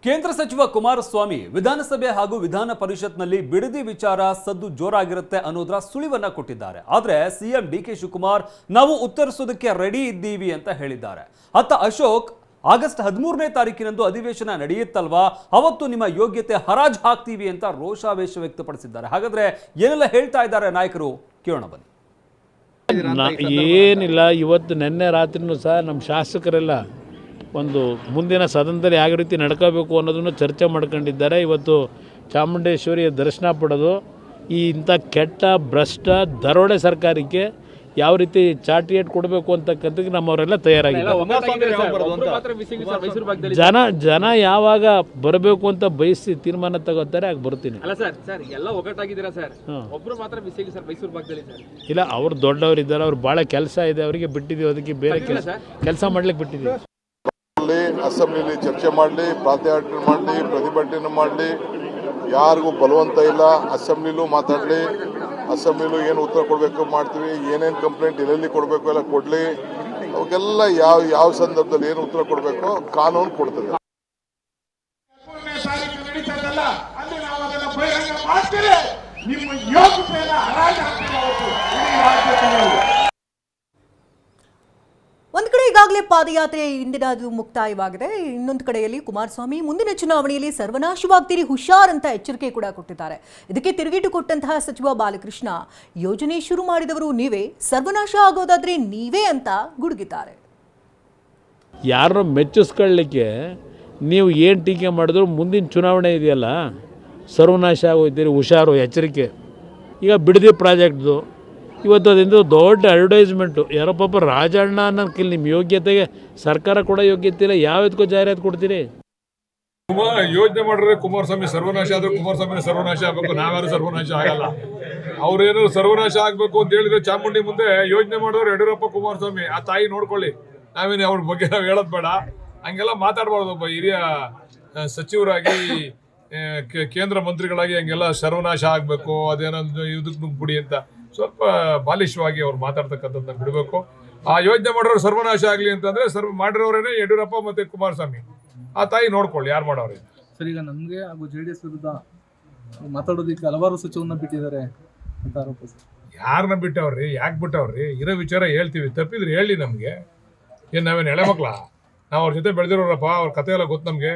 ಕೇಂದ್ರ ಸಚಿವ ಕುಮಾರಸ್ವಾಮಿ ವಿಧಾನಸಭೆ ಹಾಗೂ ವಿಧಾನ ಪರಿಷತ್ನಲ್ಲಿ ಬಿಡದಿ ವಿಚಾರ ಸದ್ದು ಜೋರಾಗಿರುತ್ತೆ ಅನ್ನೋದರ ಸುಳಿವನ್ನ ಕೊಟ್ಟಿದ್ದಾರೆ. ಆದ್ರೆ ಸಿಎಂ ಡಿಕೆ ಶಿವಕುಮಾರ್ ನಾವು ಉತ್ತರಿಸೋದಕ್ಕೆ ರೆಡಿ ಇದ್ದೀವಿ ಅಂತ ಹೇಳಿದ್ದಾರೆ. ಅತ್ತ ಅಶೋಕ್ ಆಗಸ್ಟ್ 13ನೇ ತಾರೀಕಿನಂದು ಅಧಿವೇಶನ ನಡೆಯುತ್ತಲ್ವಾ, ಅವತ್ತು ನಿಮ್ಮ ಯೋಗ್ಯತೆ ಹರಾಜು ಹಾಕ್ತೀವಿ ಅಂತ ರೋಷಾವೇಶ ವ್ಯಕ್ತಪಡಿಸಿದ್ದಾರೆ. ಹಾಗಾದ್ರೆ ಏನೆಲ್ಲ ಹೇಳ್ತಾ ಇದ್ದಾರೆ ನಾಯಕರು, ಕೇಳೋಣ ಬನ್ನಿ. ಏನಿಲ್ಲ, ಇವತ್ತು ನಿನ್ನೆ ರಾತ್ರಿನೂ ಸಹ ನಮ್ಮ ಶಾಸಕರೆಲ್ಲ ಒಂದು ಮುಂದಿನ ಸದನದಲ್ಲಿ ಯಾವ ರೀತಿ ನಡ್ಕೋಬೇಕು ಅನ್ನೋದನ್ನು ಚರ್ಚೆ ಮಾಡ್ಕೊಂಡಿದ್ದಾರೆ. ಇವತ್ತು ಚಾಮುಂಡೇಶ್ವರಿಯ ದರ್ಶನ ಪಡೆದು ಈ ಇಂಥ ಕೆಟ್ಟ ಭ್ರಷ್ಟ ದರೋಡೆ ಸರ್ಕಾರಕ್ಕೆ ಯಾವ ರೀತಿ ಚಾಟಿಯೇಟ್ ಕೊಡಬೇಕು ಅಂತಕ್ಕಂಥದ್ದು ನಮ್ಮವರೆಲ್ಲ ತಯಾರಾಗಿದ್ದಾರೆ. ಜನ ಯಾವಾಗ ಬರಬೇಕು ಅಂತ ಬಯಸಿ ತೀರ್ಮಾನ ತಗೋತಾರೆ, ಆಗ ಬರ್ತೀನಿ. ಇಲ್ಲ, ಅವ್ರು ದೊಡ್ಡವರು ಇದ್ದಾರೆ, ಅವ್ರು ಭಾಳ ಕೆಲಸ ಇದೆ, ಅವರಿಗೆ ಬಿಟ್ಟಿದ್ದೀವಿ, ಅದಕ್ಕೆ ಬೇರೆ ಕೆಲಸ ಮಾಡ್ಲಿಕ್ಕೆ ಬಿಟ್ಟಿದ್ದೀವಿ. ಅಸೆಂಬ್ಲಿಲಿ ಚರ್ಚೆ ಮಾಡಲಿ, ಪ್ರಾತ್ಯಕ್ಷಿಕೆ ಮಾಡಲಿ, ಪ್ರತಿಭಟನೆ ಮಾಡಲಿ, ಯಾರಿಗೂ ಬಲವಂತ ಇಲ್ಲ. ಅಸೆಂಬ್ಲಿಲೂ ಮಾತಾಡಲಿ, ಅಸೆಂಬ್ಲಿಲೂ ಏನು ಉತ್ತರ ಕೊಡಬೇಕು ಮಾಡ್ತೀವಿ, ಏನೇನು ಕಂಪ್ಲೇಂಟ್ ಎಲ್ಲೆಲ್ಲಿ ಕೊಡಬೇಕು ಎಲ್ಲ ಕೊಡಲಿ. ಅವಕ್ಕೆಲ್ಲ ಯಾವ ಸಂದರ್ಭದಲ್ಲಿ ಏನು ಉತ್ತರ ಕೊಡಬೇಕು ಕಾನೂನು ಕೊಡ್ತದೆ. ಒಂದು ಕಡೆ ಈಗಾಗಲೇ ಪಾದಯಾತ್ರೆ ಇಂದಿನದು ಮುಕ್ತಾಯವಾಗಿದೆ. ಇನ್ನೊಂದು ಕಡೆಯಲ್ಲಿ ಕುಮಾರಸ್ವಾಮಿ ಮುಂದಿನ ಚುನಾವಣೆಯಲ್ಲಿ ಸರ್ವನಾಶವಾಗ್ತೀರಿ ಹುಷಾರ್ ಅಂತ ಎಚ್ಚರಿಕೆ ಕೂಡ ಕೊಟ್ಟಿದ್ದಾರೆ. ಇದಕ್ಕೆ ತಿರುಗೇಟು ಕೊಟ್ಟಂತಹ ಸಚಿವ ಬಾಲಕೃಷ್ಣ, ಯೋಜನೆ ಶುರು ಮಾಡಿದವರು ನೀವೇ, ಸರ್ವನಾಶ ಆಗೋದಾದ್ರೆ ನೀವೇ ಅಂತ ಗುಡುಗಿದ್ದಾರೆ. ಯಾರನ್ನ ಮೆಚ್ಚಿಸ್ಕೊಳ್ಳಿಕ್ಕೆ ನೀವು ಏನು ಟೀಕೆ ಮಾಡಿದ್ರು ಮುಂದಿನ ಚುನಾವಣೆ ಇದೆಯಲ್ಲ, ಸರ್ವನಾಶ ಆಗೋಯ್ತೀರಿ ಹುಷಾರು, ಎಚ್ಚರಿಕೆ. ಈಗ ಬಿಡದಿ ಪ್ರಾಜೆಕ್ಟ್ದು ಇವತ್ತು ಅದರಿಂದ ದೊಡ್ಡ ಅಡ್ವರ್ಟೈಸ್ಮೆಂಟು. ಯಾರೋ ಪಾಪ ರಾಜಣ್ಣ ಅನ್ನೋಕ್ಕಿಲ್ಲ, ನಿಮ್ಮ ಯೋಗ್ಯತೆಗೆ ಸರ್ಕಾರ ಕೂಡ ಯೋಗ್ಯತೆ ಇಲ್ಲ, ಯಾವ್ದಕ್ಕೂ ಜಾಹೀರಾತು ಕೊಡ್ತೀರಿ? ಯೋಜನೆ ಮಾಡಿದ್ರೆ ಕುಮಾರಸ್ವಾಮಿ ಸರ್ವನಾಶ ಆದ್ರೆ ಕುಮಾರಸ್ವಾಮಿ ಸರ್ವನಾಶ ಆಗಬೇಕು, ನಾವ್ಯಾರು ಸರ್ವನಾಶ ಆಗಲ್ಲ. ಅವ್ರೇನು ಸರ್ವನಾಶ ಆಗಬೇಕು ಅಂತ ಹೇಳಿದ್ರೆ ಚಾಮುಂಡಿ ಮುಂದೆ ಯೋಜನೆ ಮಾಡಿದವ್ರು ಯಡಿಯೂರಪ್ಪ ಕುಮಾರಸ್ವಾಮಿ. ಆ ತಾಯಿ ನೋಡ್ಕೊಳ್ಳಿ, ನಾವೇನು ಅವ್ರ ಬಗ್ಗೆ ನಾವು ಹೇಳೋದು ಬೇಡ, ಹಂಗೆಲ್ಲ ಮಾತಾಡಬಾರ್ದು. ಒಬ್ಬ ಹಿರಿಯ ಸಚಿವರಾಗಿ, ಕೇಂದ್ರ ಮಂತ್ರಿಗಳಾಗಿ ಹಂಗೆಲ್ಲ ಸರ್ವನಾಶ ಆಗಬೇಕು, ಅದೇನೋ ಇದಕ್ಕೆ ನುಗ್ಬಿಡಿ ಅಂತ ಸ್ವಲ್ಪ ಬಾಲಿಶವಾಗಿ ಅವ್ರು ಮಾತಾಡ್ತಕ್ಕಂಥದ್ದನ್ನ ಬಿಡಬೇಕು. ಆ ಯೋಜನೆ ಮಾಡೋರು ಸರ್ವನಾಶ ಆಗಲಿ ಅಂತಂದ್ರೆ ಮಾಡಿರೋರೇನೆ ಯಡಿಯೂರಪ್ಪ ಮತ್ತೆ ಕುಮಾರಸ್ವಾಮಿ. ಆ ತಾಯಿ ನೋಡ್ಕೊಳ್ಳಿ, ಯಾರು ಮಾಡೋರು. ಸರ್, ಈಗ ನಮಗೆ ಹಾಗೂ JDS ವಿರುದ್ಧ ಮಾತಾಡೋದಕ್ಕೆ ಹಲವಾರು ಸಚಿವರನ್ನ ಬಿಟ್ಟಿದ್ದಾರೆ ಅಂತ ಆರೋಪ. ಯಾರನ್ನ ಬಿಟ್ಟವ್ರಿ, ಯಾಕೆ ಬಿಟ್ಟವ್ರಿ? ಇರೋ ವಿಚಾರ ಹೇಳ್ತೀವಿ, ತಪ್ಪಿದ್ರೆ ಹೇಳಿ ನಮಗೆ. ಏನು ನಾವೇನು ಎಳೆ ಮಕ್ಳ? ನಾವು ಅವ್ರ ಜೊತೆ ಬೆಳೆದಿರೋರಪ್ಪ, ಅವ್ರ ಕತೆ ಎಲ್ಲ ಗೊತ್ತು ನಮಗೆ.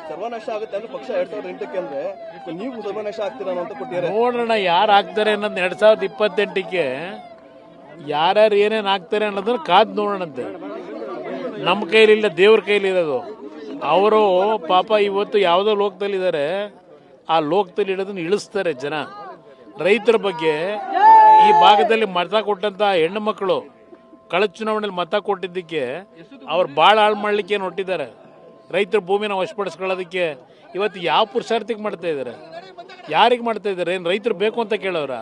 ಸರ್ವನಾಶ ಆಗುತ್ತೆ ಅಂದ್ರೆ ಪಕ್ಷ 2008ಕ್ಕೆ ಅಂದ್ರೆ ನೀವು ಸರ್ವನಾಶ ಆಗ್ತೀರಾ ಅಂತ ಕೊಟ್ಟಿದ್ದಾರೆ. ನೋಡೋಣ ಯಾರು ಆಗ್ತಾರೆ ಅನ್ನೋದು 2028ಕ್ಕೆ ಯಾರ್ಯಾರು ಏನೇನು ಆಗ್ತಾರೆ ಅನ್ನೋದನ್ನ ಕಾದು ನೋಡೋಣಂತೆ. ನಮ್ಮ ಕೈಲಿಲ್ಲ, ದೇವ್ರ ಕೈಲಿರೋದು. ಅವರು ಪಾಪ ಇವತ್ತು ಯಾವುದೋ ಲೋಕದಲ್ಲಿದ್ದಾರೆ, ಆ ಲೋಕದಲ್ಲಿ ಇಡೋದನ್ನ ಇಳಿಸ್ತಾರೆ ಜನ. ರೈತರ ಬಗ್ಗೆ ಈ ಭಾಗದಲ್ಲಿ ಮತ ಕೊಟ್ಟಂತ ಹೆಣ್ಣು ಮಕ್ಕಳು ಕಳೆದ ಚುನಾವಣೆಯಲ್ಲಿ ಮತ ಕೊಟ್ಟಿದ್ದಕ್ಕೆ ಅವ್ರು ಭಾಳ ಹಾಳು ಮಾಡ್ಲಿಕ್ಕೆ ಏನು ಹೊಟ್ಟಿದ್ದಾರೆ. ರೈತರ ಭೂಮಿನ ವಶಪಡಿಸ್ಕೊಳ್ಳೋದಕ್ಕೆ ಇವತ್ತು ಯಾವ ಪುರುಷಾರ್ಥಿಗೆ ಮಾಡ್ತಾ ಇದ್ದಾರೆ, ಯಾರಿಗೆ ಮಾಡ್ತಾ ಇದ್ದಾರೆ? ಏನು ರೈತರು ಬೇಕು ಅಂತ ಕೇಳೋರ?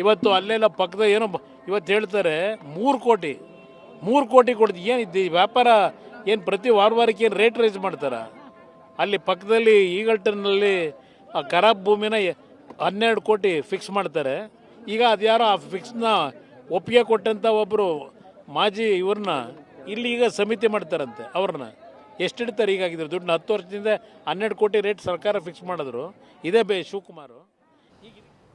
ಇವತ್ತು ಅಲ್ಲೆಲ್ಲ ಪಕ್ಕದ ಏನೋ ಇವತ್ತು ಹೇಳ್ತಾರೆ 3 ಕೋಟಿ ಕೊಡ್ತೀವಿ. ಏನಿದ್ದು ವ್ಯಾಪಾರ? ಏನು ಪ್ರತಿ ವಾರಕ್ಕೆ ಏನು ರೇಟ್ ರೈಸ್ ಮಾಡ್ತಾರ? ಅಲ್ಲಿ ಪಕ್ಕದಲ್ಲಿ ಈಗಲ್ಟನ್ನಲ್ಲಿ ಆ ಖರಾಬ್ ಭೂಮಿನ 12 ಕೋಟಿ ಫಿಕ್ಸ್ ಮಾಡ್ತಾರೆ. ಈಗ ಅದ್ಯಾರೋ ಆ ಫಿಕ್ಸ್ನ ಒಪ್ಪಿಗೆ ಕೊಟ್ಟಂಥ ಒಬ್ಬರು ಮಾಜಿ ಇವ್ರನ್ನ ಇಲ್ಲಿ ಈಗ ಸಮಿತಿ ಮಾಡ್ತಾರಂತೆ. ಅವ್ರನ್ನ ಎಷ್ಟಿಡ್ತಾರೆ? ಹೀಗಾಗಿದ್ರು ದುಡ್ಡನ್ನ 10 ವರ್ಷದಿಂದ 12 ಕೋಟಿ ರೇಟ್ ಸರ್ಕಾರ ಫಿಕ್ಸ್ ಮಾಡಿದ್ರು. ಇದೇ ಶಿವಕುಮಾರ್